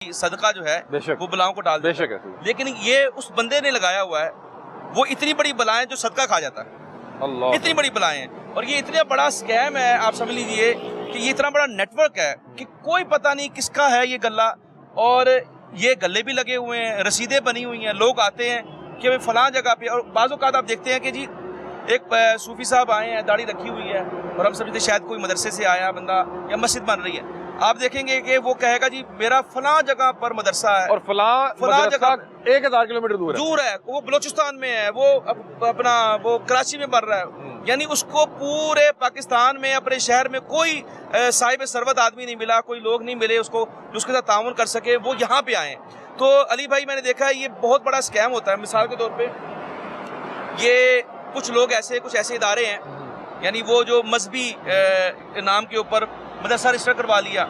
सदका जो है वो बलाओं को डाल देता है, लेकिन ये उस बंदे ने लगाया हुआ है, वो इतनी बड़ी बलाएं जो सदका खा जाता है, अल्लाह, इतनी बड़ी बलाएं हैं। और ये इतना बड़ा स्कैम है, आप समझ लीजिए कि ये इतना बड़ा नेटवर्क है कि कोई पता नहीं किसका है ये गल्ला, और ये गले भी लगे हुए हैं, रसीदें बनी हुई हैं, लोग आते हैं कि भाई फलां जगह पे, और बाज़ औक़ात आप देखते हैं कि जी एक सूफी साहब आए हैं, दाढ़ी रखी हुई है, और हम समझते शायद कोई मदरसे से आया बंदा या मस्जिद बन रही है, आप देखेंगे कि वो कहेगा जी मेरा फलां जगह पर मदरसा है, और फलां जगह 1000 किलोमीटर दूर है, वो बलोचिस्तान में है, वो अपना वो कराची में बन रहा है। यानी उसको पूरे पाकिस्तान में अपने शहर में कोई साहिब सरवत आदमी नहीं मिला, कोई लोग नहीं मिले उसको जो उसके साथ ताउन कर सके, वो यहाँ पे आए। तो अली भाई मैंने देखा है ये बहुत बड़ा स्कैम होता है। मिसाल के तौर पे ये कुछ लोग कुछ ऐसे इदारे हैं, यानी वो जो मजहबी नाम के ऊपर मदरसा रजिस्टर करवा लिया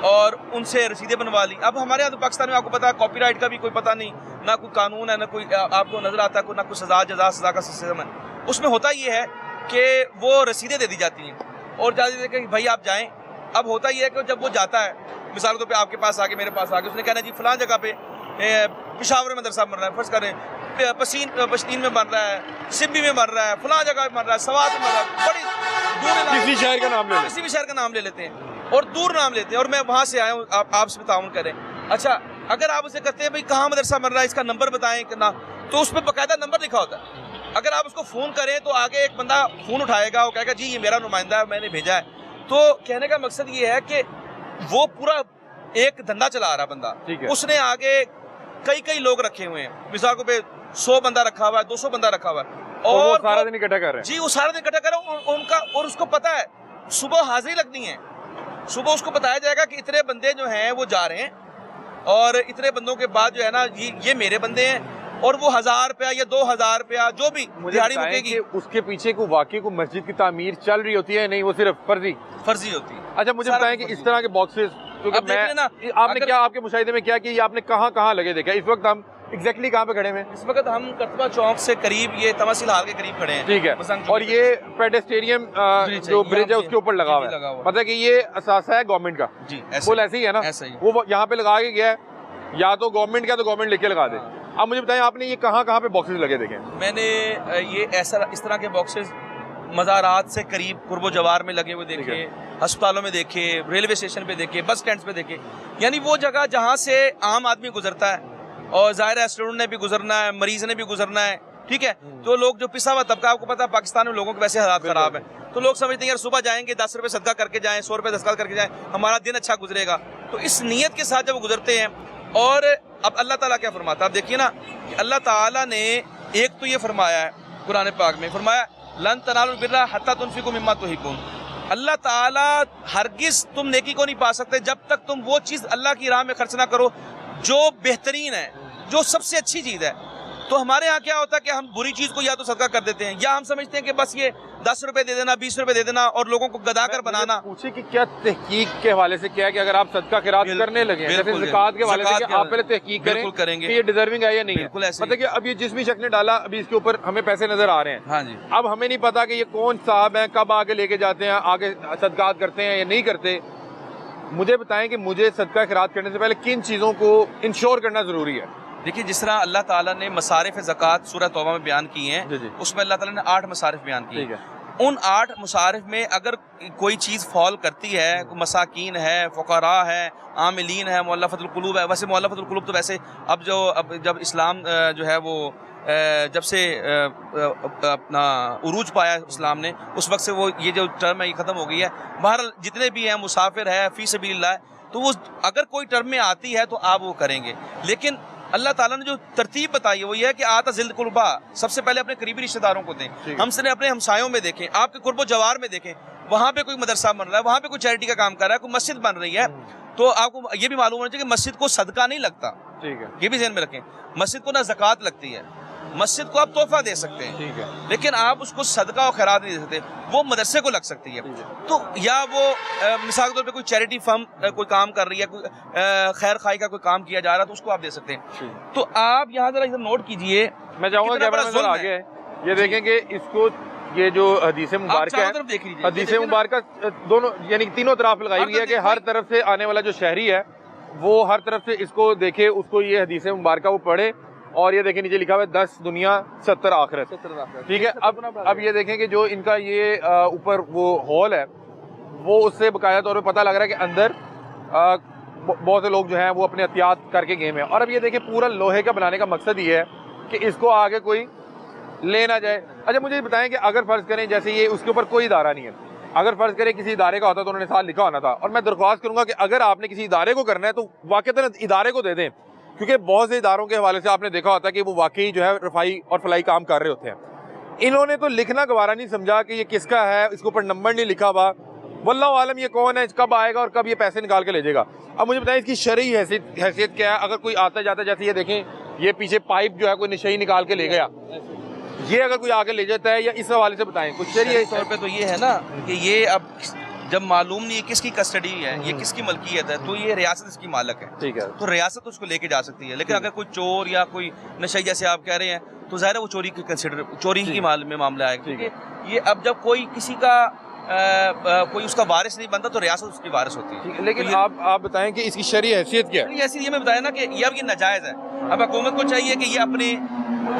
और उनसे रसीदें बनवा ली। अब हमारे यहाँ तो पाकिस्तान में आपको पता है कॉपीराइट का भी कोई पता नहीं, ना कोई कानून है, ना कोई आपको नजर आता है, ना कोई सजा का सिस्टम है। उसमें होता ये है कि वो रसीदें दे दी जाती हैं और जाती है कि भाई आप जाएं। अब होता ये है कि जब वो जाता है, मिसाल के तौर पर आपके पास आके, मेरे पास आके, उसने कहना जी फलां जगह पे पेशावर में मदरसा बन रहा है, फर्ज करें पश्तीन में बन रहा है, सिब्बी में बन रहा है, फलां जगह में बन रहा है, सवात में बन रहा है, बड़ी दूर किसी शहर का नाम ले, किसी भी शहर का नाम ले लेते हैं और दूर नाम लेते हैं, और मैं वहाँ से आया हूँ, आपसे भी ताउन करें। अच्छा, अगर आप उसे कहते हैं भाई कहाँ मदरसा बन रहा है, इसका नंबर बताएं कि ना, तो उस पर बाकायदा नंबर लिखा होता है। अगर आप उसको फ़ोन करें तो आगे एक बंदा फ़ोन उठाएगा, वो कहेगा जी ये मेरा नुमाइंदा है, मैंने भेजा है। तो कहने का मकसद ये है कि वो पूरा एक धंधा चला रहा बंदा, उसने आगे कई लोग रखे हुए हैं, मिसाल को 100 बंदा रखा हुआ है, 200 बंदा रखा हुआ है, और सारा दिन इकट्ठा कर रहे हैं। जी, वो सारा दिन इकट्ठा कर रहे हैं उनका, और उसको पता है सुबह हाजिरी लगनी है, सुबह उसको बताया जाएगा कि इतने बंदे जो हैं वो जा रहे हैं, और इतने बंदों के बाद जो है ना ये मेरे बंदे हैं, और वो 1000 रुपया या 2000 रुपया जो भी दिहाड़ी मुकेगी। उसके पीछे को वाकई को मस्जिद की तामीर चल रही होती है, नहीं वो सिर्फ फर्जी होती है। अच्छा, मुझे बताएं कि इस तरह के बॉक्सेस आपने क्या, आपके मुशाहिदे में क्या कि आपने कहाँ लगे देखा? इस वक्त हम एग्जैक्टली कहाँ पे खड़े हैं? इस वक्त हम कतबा चौक से करीब, ये तमासील हाल के करीब खड़े हैं। ठीक है, और ये पेडेस्टेरियम जो ब्रिज है उसके ऊपर लगा हुआ है, मतलब कि ये असासा है गवर्नमेंट का। जी, वो ऐसे ही है ना, वो यहाँ पे लगा के गया है, या तो गवर्नमेंट का तो गवर्नमेंट लेके लगा दे। अब मुझे बताएं आपने ये कहाँ पे बॉक्सेस लगे देखे? मैंने ये इस तरह के बॉक्सेस मज़ारात से करीब कुर्बो जवार में लगे हुए देखे, अस्पतालों में देखे, रेलवे स्टेशन पे देखे, बस स्टैंड पे देखे, यानी वो जगह जहाँ से आम आदमी गुजरता है, और ज़ाहिर है स्टूडेंट ने भी गुजरना है, मरीज ने भी गुजरना है, ठीक है। तो लोग जो पिसा हुआ तबका, आपको पता है पाकिस्तान में लोगों के वैसे हालात खराब है, तो लोग समझते हैं यार सुबह जाएंगे 10 रुपये सदका करके जाएं, 100 रुपये सदका करके जाएं, हमारा दिन अच्छा गुजरेगा। तो इस नीयत के साथ जब वो गुजरते हैं, और अब अल्लाह ताला क्या फरमाता है, आप देखिए ना कि अल्लाह ताला ने एक तो ये फरमाया है कुरान पाक में, फरमाया लन तनालुल बिर्रा हत्ता तुनफिकू मिम्मा तुहिब्बून। अल्लाह ताला हरगिज़ तुम नेकी को नहीं पा सकते जब तक तुम वो चीज़ अल्लाह की राह में खर्च ना करो जो बेहतरीन है, जो सबसे अच्छी चीज़ है। तो हमारे यहाँ क्या होता है कि हम बुरी चीज़ को या तो सदका कर देते हैं, या हम समझते हैं कि बस ये 10 रुपए दे देना, 20 रुपए दे देना, और लोगों को गदाकर बनाना। पूछे कि क्या तहकीक के हवाले से क्या है कि अगर आप सदका खैरात करने लगे हैं, जैसे ज़कात के हवाले से, आप पहले तहकीक करेंगे कि ये डिजर्विंग है या नहीं है। मतलब कि अब ये जिस भी शख्स ने डाला, अभी इसके ऊपर हमें पैसे नजर आ रहे हैं, हाँ जी, अब हमें नहीं पता कि ये कौन साहब है, कब आगे लेके जाते हैं, आगे सदकात करते हैं या नहीं करते। मुझे बताएं कि मुझे सदका खैरात करने से पहले किन चीज़ों को इंश्योर करना जरूरी है? देखिए, जिस तरह अल्लाह ताला ने मसारिफ ज़कात सूरह तौबा में बयान की हैं, उसमें अल्लाह ताला ने 8 मसारिफ बयान की हैं। उन 8 मसारिफ में अगर कोई चीज़ फॉल करती है, मसाकीन है, फ़ुक़रा है, आमिलीन है, मुअल्लफ़तुल क़ुलूब है, वैसे मुअल्लफ़तुल क़ुलूब तो वैसे अब जब इस्लाम जो है वो जब से अपना उरूज पाया इस्लाम ने, उस वक्त से वो ये जो टर्म है ये ख़त्म हो गई है। बहरहाल जितने भी हैं, मुसाफिर है, फ़ी सबीलिल्लाह, तो वो अगर कोई टर्म में आती है तो आप वो करेंगे। लेकिन अल्लाह ताला ने जो तरतीब बताई है वो ये है कि आता ज़िल कुर्बा, सबसे पहले अपने करीबी रिश्तेदारों को दें। हमसे अपने हमसायों में देखें, आपके कुर्बो जवार में देखें, वहाँ पे कोई मदरसा बन रहा है, वहाँ पे कोई चैरिटी का काम कर रहा है, कोई मस्जिद बन रही है, तो आपको ये भी मालूम होना चाहिए कि मस्जिद को सदका नहीं लगता। ठीक है, ये भी ध्यान में रखें। मस्जिद को ना ज़कात लगती है, मस्जिद को आप तोहफा दे सकते हैं, ठीक है, लेकिन आप उसको सदका और खैरात नहीं दे सकते। वो मदरसे को लग सकती है, तो या वो मिसाल के तौर पे कोई चैरिटी फर्म कोई काम कर रही है, कोई खैर खाई का कोई काम किया जा रहा है, तो उसको आप दे सकते हैं। तो आप यहाँ जरा इधर नोट कीजिए, मैं चाहूँगा कैमरा मैन आगे ये देखें कि इसको ये जो हदीस मुबारक है, हदीस मुबारक दोनों यानी तीनों तरफ लगाई हुई है कि हर तरफ से आने वाला जो शहरी है वो हर तरफ से इसको देखे, उसको ये हदीस मुबारक वो पढ़े, और ये देखें नीचे लिखा हुआ है 10 दुनिया 70 आखिरत। ठीक है, अब ये देखें कि जो इनका ये ऊपर वो हॉल है वो उससे बकाया तौर पे पता लग रहा है कि अंदर बहुत से लोग जो हैं वो अपने एहतियात करके गेम है। और अब ये देखें पूरा लोहे का बनाने का मकसद ये है कि इसको आगे कोई ले ना जाए। अच्छा मुझे बताएं कि अगर फ़र्ज़ करें जैसे ये उसके ऊपर कोई इदारा नहीं है, अगर फ़र्ज़ करें किसी इदारे का होता तो उन्होंने साथ लिखा होना था। और मैं दरख्वास्त करूँगा कि अगर आपने किसी इदारे को करना है तो वाक़ई इदारे को दे दें, क्योंकि बहुत से इदारों के हवाले से आपने देखा होता है कि वो वाकई जो है रफाई और फलाई काम कर रहे होते हैं। इन्होंने तो लिखना गवारा नहीं समझा कि ये किसका है, इसके ऊपर नंबर नहीं लिखा हुआ, वल्लाहु आलम ये कौन है, कब आएगा और कब ये पैसे निकाल के ले जाएगा। अब मुझे बताएं इसकी शरई हैसियत क्या है। अगर कोई आता जाता, जैसे ये देखें ये पीछे पाइप जो है कोई नशई निकाल के ले गया, ये अगर कोई आके ले जाता है, या इस हवाले से बताएं कुछ शरई तौर पर। तो ये है ना कि ये अब जब मालूम नहीं है किसकी कस्टडी है, ये किसकी मलकियत है, तो ये रियासत इसकी मालक है। ठीक है, तो रियासत उसको लेके जा सकती है। लेकिन अगर कोई चोर या कोई नशई जैसे आप कह रहे हैं तो ज़ाहिर है वो चोरी की चोरी की मामला है। क्योंकि ये अब जब कोई किसी का कोई उसका वारिस नहीं बनता तो रियासत उसकी वारिस होती है। लेकिन तो आप बताएं कि इसकी शरई हैसियत क्या है? ऐसी ये मैं बताया ना कि ये अब ये नाजायज़ है। अब हुकूमत को चाहिए कि ये अपने,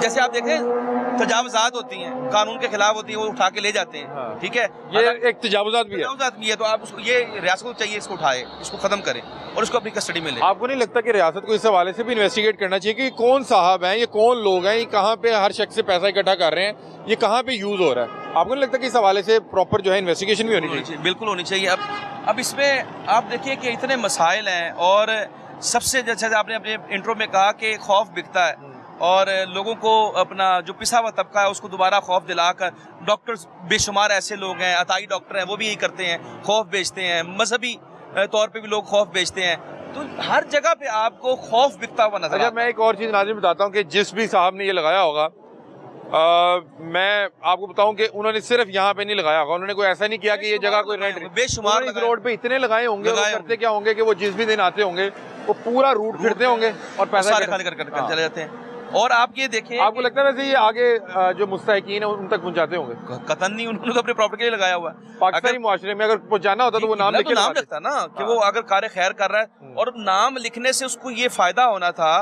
जैसे आप देखें तजावुज़ात होती हैं, कानून के खिलाफ होती है, वो उठा के ले जाते हैं। हाँ। ठीक है, ये एक तजावुज़ात भी है, तो आप ये रियासत को चाहिए इसको उठाए, इसको ख़त्म करें और इसको अपनी कस्टडी में ले। आपको नहीं लगता कि रियासत को इस हवाले से भी इन्वेस्टिगेट करना चाहिए कि कौन साहब हैं, ये कौन लोग हैं, ये कहाँ पे हर शख्स से पैसा इकट्ठा कर रहे हैं, ये कहाँ पे यूज़ हो रहा है? आपको नहीं लगता कि इस हवाले से प्रॉपर जो है इन्वेस्टिगेशन भी होनी चाहिए? बिल्कुल होनी चाहिए। अब इसमें आप देखिए कि इतने मसाइल हैं, और सबसे जैसे आपने अपने इंट्रो में कहा कि खौफ बिकता है और लोगों को अपना जो पिसा हुआ तबका है उसको दोबारा खौफ दिलाकर, डॉक्टर्स बेशुमार ऐसे लोग हैं, अताई डॉक्टर हैं, वो भी यही करते हैं, खौफ बेचते हैं, मजहबी तौर पे भी लोग खौफ बेचते हैं। तो हर जगह पे आपको खौफ बिकता हुआ नजर आता है। मैं एक और चीज़ नाज़रीन बताता हूँ कि जिस भी साहब ने ये लगाया होगा, मैं आपको बताऊं कि उन्होंने सिर्फ यहाँ पे नहीं लगाया होगा, उन्होंने कोई ऐसा नहीं किया कि ये जगह कोई रेंट, बेशुमार इस रोड पे इतने लगाए होंगे। वो करते क्या होंगे कि वो जिस भी दिन आते होंगे वो पूरा रूट फिरते होंगे और पैसा खाली कर चले जाते हैं। और आप ये देखिए, आपको लगता है वैसे ये आगे जो मुस्तहिकीन है उन तक पहुंचाते होंगे? कतन नहीं, उन्होंने तो अपने प्रॉपर्टी के लिए लगाया हुआ है। पाकिस्तानी मुआशरे में अगर पहुंचाना होता तो वो नाम लिखता ना कि वो अगर कार्य खैर कर रहा है, और नाम लिखने से उसको ये फायदा होना था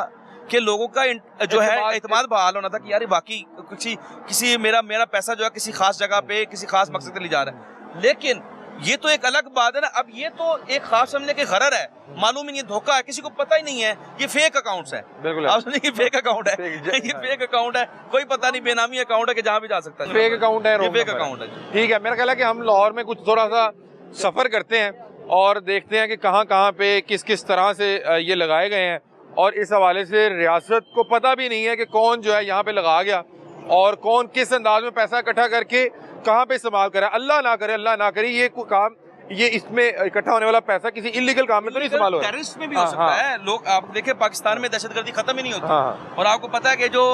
कि लोगों का जो है एतमाद बहाल होना था कि यार बाकी किसी मेरा पैसा जो है किसी खास जगह पे किसी खास मकसद के लिए जा रहा है। लेकिन ये तो एक अलग बात है ना। अब ये तो एक खास समझने के गरर है, मालूम ही नहीं, धोखा है, किसी को पता ही नहीं है ये फेक अकाउंट्स है। बिल्कुल आप समझे ये फेक अकाउंट है, ये फेक अकाउंट है, कोई पता नहीं, बेनामी अकाउंट है कि जहाँ भी जा सकता है, फेक अकाउंट है, फेक अकाउंट है। ठीक है, मेरा ख्याल है कि हम लाहौर में कुछ थोड़ा सा सफर करते हैं और देखते हैं कि कहाँ कहाँ पे किस किस तरह से ये लगाए गए हैं, और इस हवाले से रियासत को पता भी नहीं है कि कौन जो है यहाँ पे लगा गया और कौन किस अंदाज में पैसा इकट्ठा करके कहाँ पे इस्तेमाल करे। अल्लाह ना करे ये काम, ये इसमें इकट्ठा होने वाला पैसा किसी इलीगल काम में तो नहीं इस्तेमाल हो, टेररिस्ट में भी हो सकता है। लोग आप देखें पाकिस्तान में दहशतगर्दी खत्म ही नहीं होती। और आपको पता है कि जो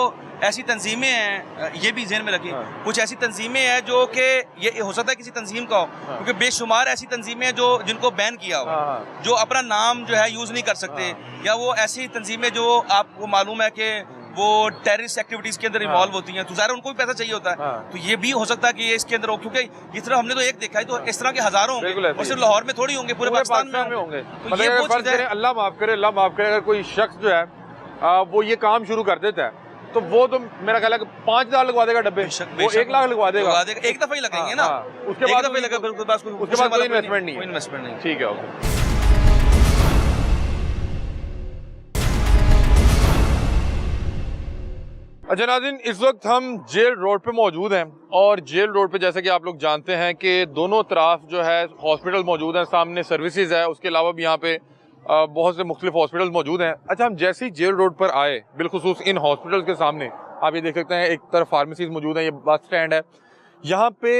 ऐसी तंजीमें हैं, ये भी ज़हन में रखिए, कुछ ऐसी तंजीमें हैं जो कि ये हो सकता है किसी तंजीम का हो, क्योंकि बेशुमार ऐसी तंजीमें हैं जो जिनको बैन किया हो, जो अपना नाम जो है यूज़ नहीं कर सकते, या वो ऐसी तंजीमें जो आपको मालूम है कि वो टेररिस्ट एक्टिविटीज के अंदर इन्वॉल्व होती हैं, तो ज़ाहिर उनको भी पैसा चाहिए होता है। तो ये भी हो सकता है कि ये इसके अंदर हो, क्योंकि इस तरह हमने तो एक देखा है, तो इस तरह के हजारों होंगे, और सिर्फ लाहौर में थोड़ी होंगे, पूरे पाकिस्तान में होंगे। तो ये वो चीज़ है, अल्लाह माफ करे अगर कोई शख्स जो है वो ये काम शुरू कर देता है तो वो तो मेरा ख्याल है कि 5,000 लगवा देगा डब्बे, वो 1 लाख लगवा देगा, एक दफा ही लगाएंगे ना, उसके बाद कोई इन्वेस्टमेंट नहीं। ठीक है, ओके। अच्छा नाज़रीन, इस वक्त हम जेल रोड पे मौजूद हैं, और जेल रोड पे जैसे कि आप लोग जानते हैं कि दोनों तरफ जो है हॉस्पिटल मौजूद हैं, सामने सर्विसेज है, उसके अलावा भी यहाँ पे बहुत से मुख्तलिफ हॉस्पिटल मौजूद हैं। अच्छा, हम जैसे ही जेल रोड पर आए, बिलखुसूस इन हॉस्पिटल के सामने आप ये देख सकते हैं, एक तरफ फार्मेसीज मौजूद हैं, ये बस स्टैंड है, यहाँ पे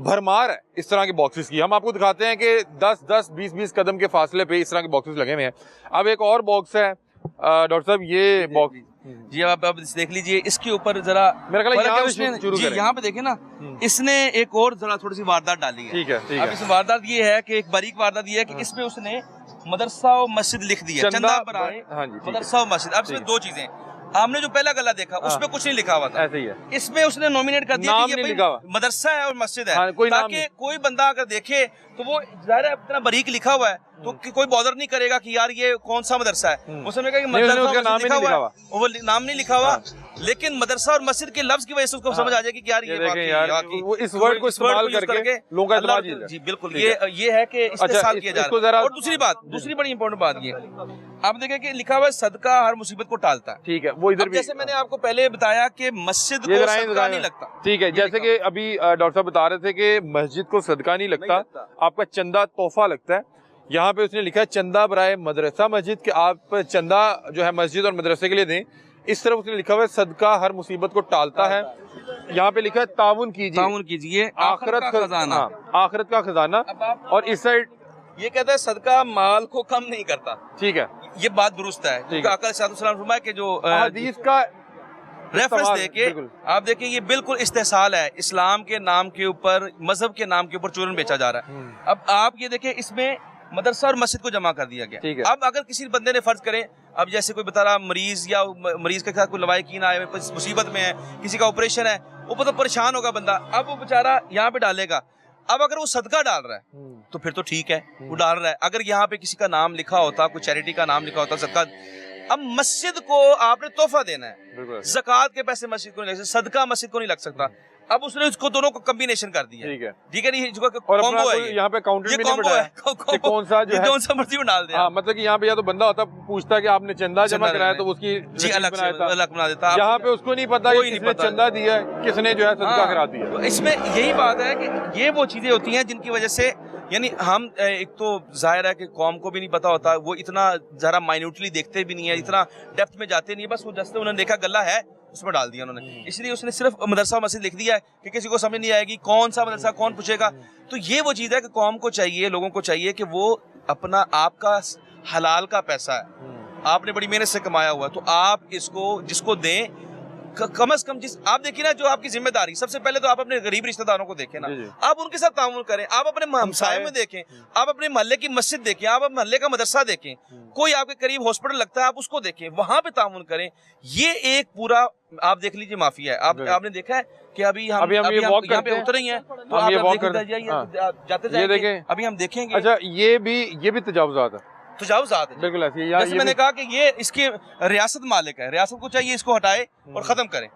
भरमार है इस तरह के बॉक्सेस की। हम आपको दिखाते हैं कि 10-10, 20-20 कदम के फासले पे इस तरह के बॉक्सेस लगे हुए हैं। अब एक और बॉक्स है डॉक्टर साहब, ये बॉक्स जी अब देख लीजिए, इसके ऊपर जरा मेरा ख्याल है यहाँ पे देखे ना, इसने एक और जरा थोड़ी सी वारदात डाली है। ठीक है। अब इस वारदात ये है कि एक बारीक वारदात ये है कि इसमें उसने मदरसा और मस्जिद लिख दी है, चंदा बनाए मदरसा और मस्जिद। अब इसमें दो चीजें, आपने जो पहला गल्ला देखा उसमें कुछ नहीं लिखा हुआ था, ऐसे ही है। इसमें उसने नॉमिनेट कर दिया कि ये मदरसा है और मस्जिद है, ताकि कोई बंदा अगर देखे तो वो ज़ाहिर है इतना बारीक लिखा हुआ है, तो कोई बॉदर नहीं करेगा कि यार ये कौन सा मदरसा है। उसने कहा कि मदरसा उसका नाम ही नहीं लिखा हुआ, वो नाम नहीं लिखा हुआ, लेकिन मदरसा और मस्जिद के लफ्ज की वजह से उसको समझ आ जाएगी कि यार ये वो इस वर्ड को इस्तेमाल करके लोगों का एतमाद जीत जी बिल्कुल ये है कि इस्तेसाल किया जा रहा है। और दूसरी बड़ी इंपॉर्टेंट बात ये आप देखें कि लिखा हुआ है सदका हर मुसीबत को टालता है। ठीक है, वो इधर भी जैसे मैंने आपको पहले बताया कि मस्जिद को सदका नहीं लगता। ठीक है, जैसे कि अभी डॉक्टर साहब बता रहे थे कि मस्जिद को सदका नहीं लगता, आपका चंदा तोहफा लगता है। यहाँ पे उसने लिखा है चंदा बराए मदरसा मस्जिद, के आप चंदा जो है मस्जिद और मदरसे के लिए दें। इस तरफ उसने लिखा हुआ है सदका हर मुसीबत को टालता है। यहाँ पे लिखा है ताउन कीजिए आखिरत का खजाना, आखिरत का खजाना। और इस साइड ये कहता है सदका माल को कम नहीं करता। ठीक है, ये बात दुरुस्त है क्योंकि आका सल्लल्लाहु अलैहि वसल्लम के जो हदीस का रेफरेंस देके आप देखिए ये बिल्कुल इस्तेसाल है। इस्लाम के नाम के ऊपर, मजहब के नाम के ऊपर चूरन बेचा जा रहा है। अब आप ये देखिए इसमें मदरसा और मस्जिद को जमा कर दिया गया। अब अगर किसी बंदे ने फर्ज करे, अब जैसे कोई बता रहा मरीज या मरीज के साथ कोई लवाहिकीन आए, मुसीबत में है, किसी का ऑपरेशन है, वो तो परेशान होगा बंदा। अब वो बेचारा यहाँ पे डालेगा। अब अगर वो सदका डाल रहा है तो फिर तो ठीक है, वो डाल रहा है। अगर यहाँ पे किसी का नाम लिखा होता, कोई चैरिटी का नाम लिखा होता, सदका। अब मस्जिद को आपने तोहफा देना है, ज़कात के पैसे मस्जिद को नहीं लग सकते, सदका मस्जिद को नहीं लग सकता। अब उसने उसको दोनों को कॉम्बिनेशन कर दिया। ठीक है नहीं, कॉम्बो है, यहाँ पे काउंटर भी नहीं कॉम्बो है, कौन सा जो है, कौन सा मर्जी में डाल दिया। हाँ, मतलब कि यहाँ पे या तो बंदा होता पूछता कि आपने चंदा जमा कराया तो उसकी जी अलग बना देता। यहाँ पे उसको नहीं पता किसने चंदा दिया है, किसने जो है सदका करा दिया। तो इसमें यही बात है कि ये वो चीजें होती हैं जिनकी वजह से, यानी हम एक तो जाहिर है कि कौम को भी नहीं पता होता, वो इतना जरा माइन्यूटली देखते भी नहीं है, इतना डेप्थ में जाते नहीं है। बस वो जैसे उन्होंने देखा गला है उसमें डाल दिया उन्होंने, इसलिए उसने सिर्फ मदरसा मस्जिद लिख दिया है कि किसी को समझ नहीं आएगी कौन सा मदरसा, कौन पूछेगा। तो ये वो चीज़ है कि कौम को चाहिए, लोगों को चाहिए कि वो अपना, आपका हलाल का पैसा है, आपने बड़ी मेहनत से कमाया हुआ है, तो आप इसको जिसको दें कम से कम। जिस आप देखिए ना, जो आपकी जिम्मेदारी, सबसे पहले तो आप अपने गरीब रिश्तेदारों को देखें ना, आप उनके साथ ताउन करें, आप अपने हमसाये में देखें, आप अपने मोहल्ले की मस्जिद देखें, आप अपने मोहल्ले का मदरसा देखें, कोई आपके करीब हॉस्पिटल लगता है आप उसको देखें, वहां पे ताउन करें। ये एक पूरा आप देख लीजिए माफिया है। आपने देखा है कि अभी हम यहाँ पे उतर रही हैं, तो आप जाते जाएंगे, अभी हम देखेंगे। अच्छा, ये भी तजावुज़ात है, तजावुज़ात है बिल्कुल ऐसी। जैसे मैंने कहा कि ये इसकी रियासत मालिक है, रियासत को चाहिए इसको हटाए और खत्म करें।